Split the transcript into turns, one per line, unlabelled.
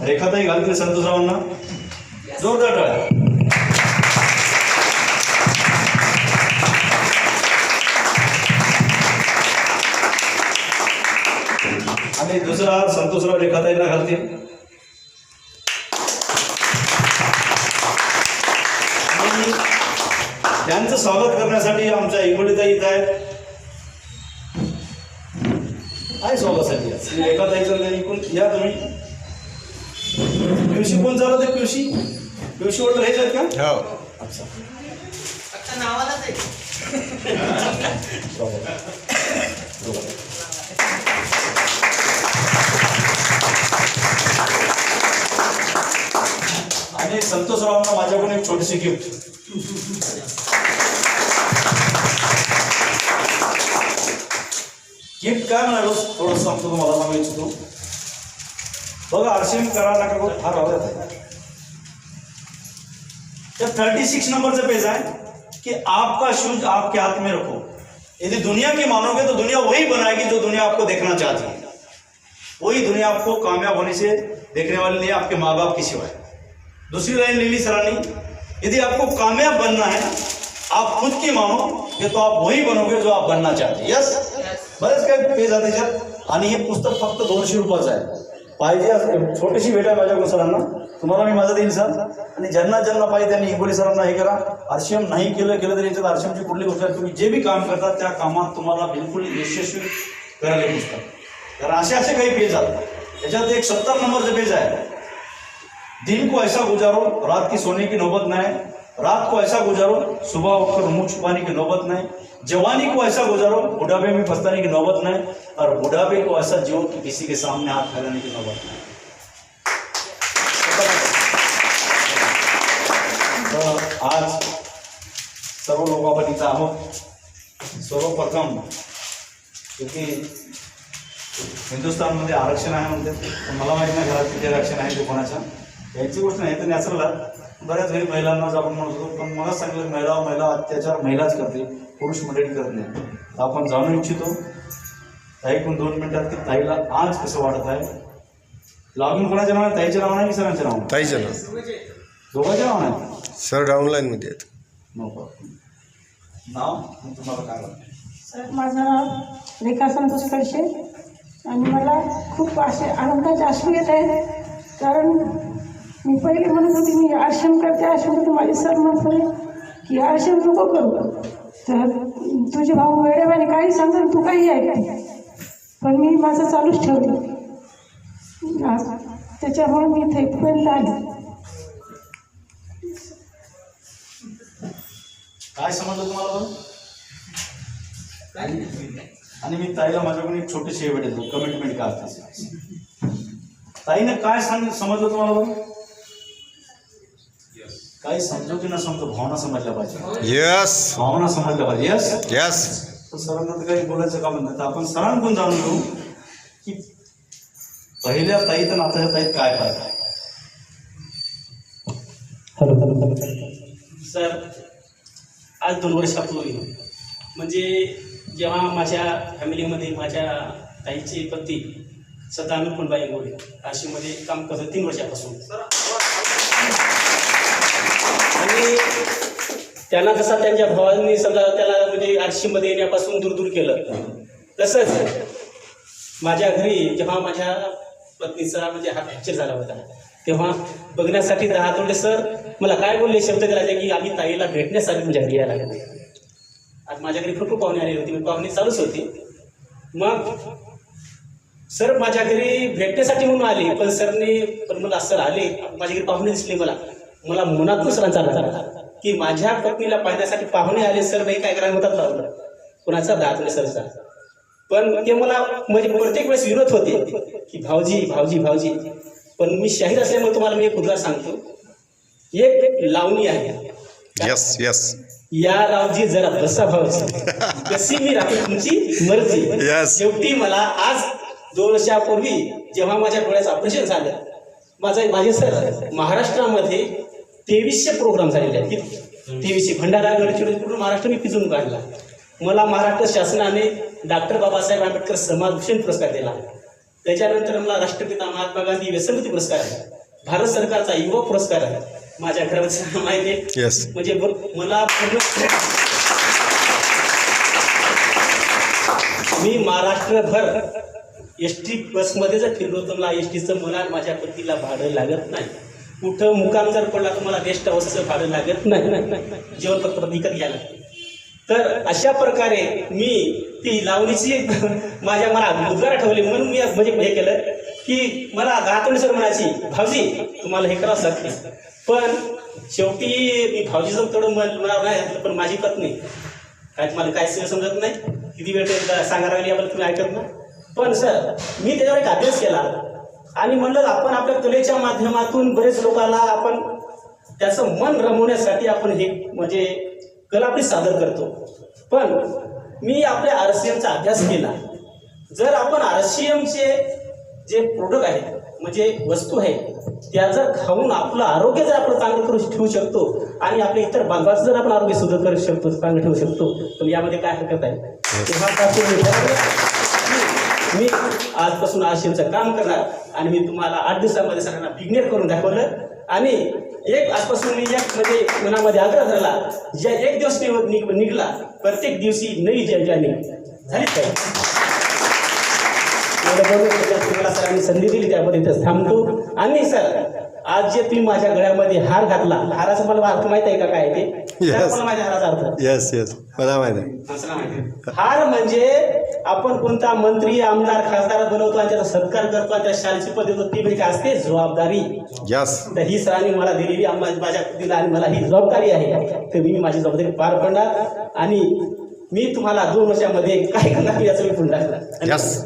रेखाताई घालतील संतोषरावांना जोरदार टाळ्या. आणि दुसरा संतोषराव रेखाताईंना घालतील. आणि त्यांचं स्वागत करण्यासाठी आमच्या इंगोलीताई इथं आहेत. काय स्वागतासाठी रेखाताईचं इकडून या तुम्ही. पिवशी कोण चालत आहे? पिवशी वॉटर हेच आहेत का?
हो.
अच्छा
नावालाच आहे.
आणि संतोषरावांना माझ्याकडून एक छोटीशी गिफ्ट. गिफ्ट काय म्हणालो थोडं सांगतो तुम्हाला, सांगू इच्छितो. बघा आरसीएम कर्नाटक को फार आवडत आहे. जब 36 नंबर से पेज है कि आपका शूज आपके हाथ में रखो. यदि दुनिया की मानोगे तो दुनिया वही बनाएगी जो दुनिया आपको देखना चाहती है. वही दुनिया आपको कामयाब होने से देखने वाली नहीं, आपके माँ बाप की सिवाय. दूसरी लाइन ले ली सरानी, यदि आपको कामयाब बनना है आप खुद की मानोगे तो आप वही बनोगे जो आप बनना चाहते. यस, बरेच काही पेज आहे त्याच्यात. आणि हे पुस्तक फक्त 200 रुपयाचं आहे. पाहिजे छोटीशी भेट आहे माझ्याकडून सरांना, तुम्हाला मी माझं देईल सर. आणि ज्यांना पाहिजे त्यांनी हिंगोली सरांना हे करा. आरसीएम नाही केलं तरी याच्यात आरसीएमची कुठली गोष्ट आहे, तुम्ही जे बी काम करतात त्या कामात तुम्हाला बिलकुल यशस्वी करायला पुस्तक. तर असे काही पेज आहेत. त्याच्यात एक 70 नंबरचं पेज आहे. दिन को ऐसा गुजारो रात की सोने की नौबत नहीं, रात को ऐसा गुजारो सुबह उठकर मुंह छुपाने की नौबत नहीं, जवानी को ऐसा गुजारो बुढ़ापे में पछताने की नौबत नहीं, और बुढ़ापे को ऐसा जियो कि किसी के सामने हाथ फैलाने की नौबत नहीं. तर आज सर्व लोक आपण इथं आहोत. सर्वप्रथम क्योंकि हिंदुस्थानमध्ये आरक्षण आहे म्हणते, पण मला माहिती नाही घरात किती आरक्षण आहे ते कोणाच्या. याची गोष्ट नाही तर नॅचरल आहे. बऱ्याच वेळी महिलांनाच आपण म्हणत होतो, पण मला सांगितलं महिला अत्याचार महिलाच करते, पुरुष मंडळी करत नाही. आपण जाणू इच्छितो ताईकडून 2 मिनिटात की ताईला आज कसं वाटत आहे. लॉगिन कोणाच्या नावाने? ताईच्या नावाने की सरांच्या नावाने?
ताईच्या नाव.
दोघांच्या नावाने?
सर डाऊनलाईन मध्ये आहेत.
नको नाव तुम्हाला काय वाटतं?
सर माझं नाव रेखा संतोष खडसे आणि मला खूप असे आनंदाचे अश्रू येत आहेत. कारण मी पहिले म्हणत होती मी आरक्षण करते तर माझे सर म्हणत होते की आरक्षण नको करू, तर तुझे भाऊ वेळेवाने काही सांगतात तू काही ऐकते. पण मी माझं चालूच ठेवलं. त्याच्यामुळे मी इथे इथपर्यंत आले.
काय समजलं तुम्हाला? आणि मी ताईला माझ्याकडून एक छोटीशी हे भेटेल कमिटमेंट का असते. ताईने काय समजलं तुम्हाला? काही समजो की न समजो भावना समजल्या पाहिजे.
यस,
भावना समजल्या पाहिजे. Yes
yes.
तर सरांना तर काही बोलायचं काम नाही. तर आपण सरांकडून जाणून घेऊ की पहिल्या ताईत आणि आताच्या ताईत काय फरक आहे.
सर आज 2 वर्षापूर्वी म्हणजे जेव्हा माझ्या फॅमिलीमध्ये माझ्या ताईचे पती सदानंद कुंडबाई इंगोले काशीमध्ये काम करतो 3 वर्षापासून. आणि त्यांना जसा त्यांच्या भावांनी समजा त्याला म्हणजे आरशीमध्ये येण्यापासून दूर केलं, तसंच माझ्या घरी जेव्हा माझ्या पत्नीचा म्हणजे हा फ्रॅक्चर झाला होता तेव्हा बघण्यासाठी 10 आठवडे सर मला काय बोलले शब्द करायचे की आम्ही ताईला भेटण्यासाठी तुमच्या घरी यायला लागले. आज माझ्या घरी भरपूर पाहुणे आले होते, पाहुणे चालूच होती. मग सर माझ्या घरी भेटण्यासाठी म्हणून आले, पण सरने पण मला सर आले माझ्या घरी पाहुणे दिसले. मला मनातून सरांचा आला की माझ्या पत्नीला पाहण्यासाठी पाहुणे आले, सर नाही काय करायला होतात लावलं कुणाचा 10 आठवडे सरचा. पण ते मला म्हणजे प्रत्येक वेळेस विरोध होते की भाऊजी भाऊजी भाऊजी. पण मी शाहीर असल्यामुळे तुम्हाला मी एक उद्गार सांगतो. एक लावणी आहे.
Yes yes.
या रावजी जरा बसा भाऊजी, कशी मी राहतो तुमची मर्जी.
Yes.
शेवटी मला आज 2 वर्षापूर्वी जेव्हा माझ्या डोळ्याचं ऑपरेशन झालं, माझे सर महाराष्ट्रामध्ये 2300 प्रोग्राम झालेले आहेत. 2300 भंडारा गडचिरोली पूर्ण महाराष्ट्र मी पिजून काढला. मला महाराष्ट्र शासनाने डॉक्टर बाबासाहेब आंबेडकर समाजभूषण पुरस्कार दिला. त्याच्यानंतर मला राष्ट्रपिता महात्मा गांधी व्यसनमुक्ती पुरस्कार आहे, भारत सरकारचा युवा पुरस्कार आहे. माझ्या घरामध्ये माहिती आहे
येस.
म्हणजे मला पूर्ण मी महाराष्ट्रभर एसटी बसमध्ये जर फिरलो तर मला एसटीचं मला माझ्या पतीला भाडं लागत नाही. कुठं मुकाम जर पडला तर मला गेस्ट हाऊसचं भाडं लागत नाही. जेवणपत्र विकत घ्यायला. तर अशा प्रकारे मी ती लावणीची माझ्या मला उद्गार ठेवले म्हणून मी म्हणजे हे केलं की मला गातोंडी सर म्हणायची, भाऊजी तुम्हाला हे करावं लागते. पण शेवटी मी भाऊजीचं तेवढं मला नाही, पण माझी पत्नी काय तुम्हाला काय समजत नाही, किती वेळ सांगायला लागली याबद्दल तुम्ही ऐकत ना. पण सर मी त्याच्यावर एक अभ्यास केला आणि म्हणलं आपण आपल्या कलेच्या माध्यमातून बरेच लोकांना आपण त्याचं मन रमवण्यासाठी आपण हे म्हणजे कला आपली सादर करतो. पण मी आपल्या RCMचा अभ्यास केला. जर आपण RCMचे जे प्रोडक्ट आहेत म्हणजे वस्तू आहे त्या जर खाऊन आपलं आरोग्य जर आपण चांगलं करू ठेवू शकतो आणि आपल्या इतर बांधवाचं जर आपण आरोग्य सुद्धा करू शकतो, चांगलं ठेवू शकतो, तर यामध्ये काय हरकत आहे. मी आजपासून RCMचं काम करणार आणि मी तुम्हाला 8 दिवसामध्ये सगळ्यांना बिग्नेट करून दाखवलं. आणि आजपासून मी एक म्हणजे मनामध्ये आग्रह धरला, ज्या एक दिवस निघला प्रत्येक दिवशी नवी जर्नी झाली काय. तुम्हाला सरांनी संधी दिली त्यामध्ये इथं थांबतो. आणि सर आज जे तुम्ही माझ्या गळ्यामध्ये हार घातला, हाराचा मला अर्थ माहित आहे का काय ते? मला माझ्या हाराचा अर्थ
येस येस मला माहिती आहे.
हार म्हणजे आपण कोणता मंत्री आमदार खासदार बोलवतो आणि त्याचा सत्कार करतो आणि त्या शाळेची पद देतो, ती म्हणजे काय असते जबाबदारी.
यस.
तर ही सरांनी मला दिलेली माझ्या दिला आणि मला ही जबाबदारी आहे. तर मी माझी जबाबदारी पार पडणार आणि मी तुम्हाला 2 वर्षामध्ये काय करणार याचं मी पुन्हा.
यस.